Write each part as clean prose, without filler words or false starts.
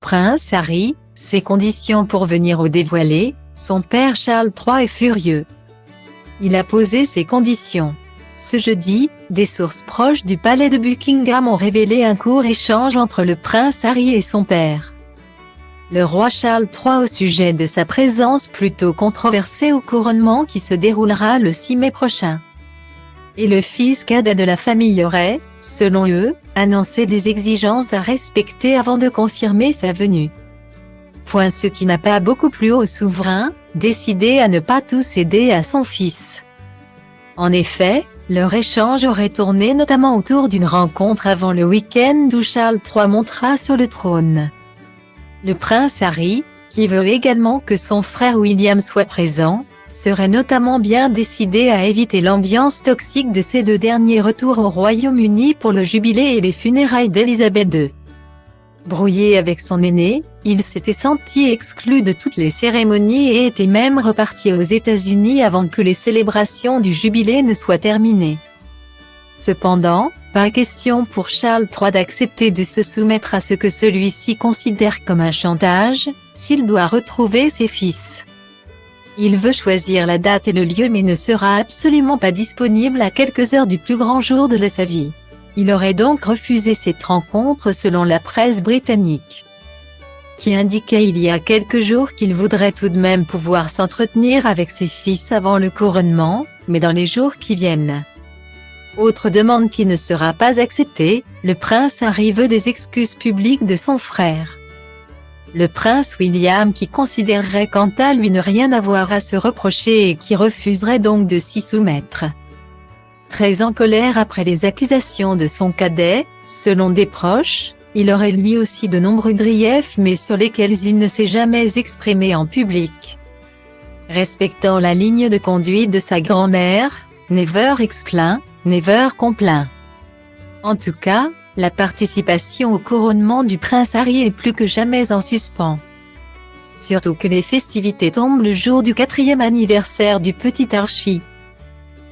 prince Harry, ses conditions pour venir au dévoiler, son père Charles III est furieux. Il a posé ses conditions. Ce jeudi, des sources proches du palais de Buckingham ont révélé un court échange entre le prince Harry et son père. Le roi Charles III au sujet de sa présence plutôt controversée au couronnement qui se déroulera le 6 mai prochain. Et le fils cadet de la famille aurait, selon eux, annoncé des exigences à respecter avant de confirmer sa venue. Point ce qui n'a pas beaucoup plu au souverain, décidé à ne pas tout céder à son fils. En effet, leur échange aurait tourné notamment autour d'une rencontre avant le week-end où Charles III montera sur le trône. Le prince Harry, qui veut également que son frère William soit présent, serait notamment bien décidé à éviter l'ambiance toxique de ces deux derniers retours au Royaume-Uni pour le jubilé et les funérailles d'Élisabeth II. Brouillé avec son aîné, il s'était senti exclu de toutes les cérémonies et était même reparti aux États-Unis avant que les célébrations du jubilé ne soient terminées. Cependant, pas question pour Charles III d'accepter de se soumettre à ce que celui-ci considère comme un chantage, s'il doit retrouver ses fils. Il veut choisir la date et le lieu mais ne sera absolument pas disponible à quelques heures du plus grand jour de sa vie. Il aurait donc refusé cette rencontre selon la presse britannique, qui indiquait il y a quelques jours qu'il voudrait tout de même pouvoir s'entretenir avec ses fils avant le couronnement, mais dans les jours qui viennent. Autre demande qui ne sera pas acceptée, le prince Harry veut des excuses publiques de son frère. Le prince William qui considérerait quant à lui ne rien avoir à se reprocher et qui refuserait donc de s'y soumettre. Très en colère après les accusations de son cadet, selon des proches, il aurait lui aussi de nombreux griefs mais sur lesquels il ne s'est jamais exprimé en public. Respectant la ligne de conduite de sa grand-mère, never explain, never complain. En tout cas, la participation au couronnement du prince Harry est plus que jamais en suspens. Surtout que les festivités tombent le jour du 4e anniversaire du petit Archie,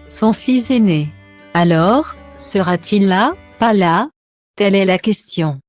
son fils aîné. Alors, sera-t-il là, pas là? Telle est la question.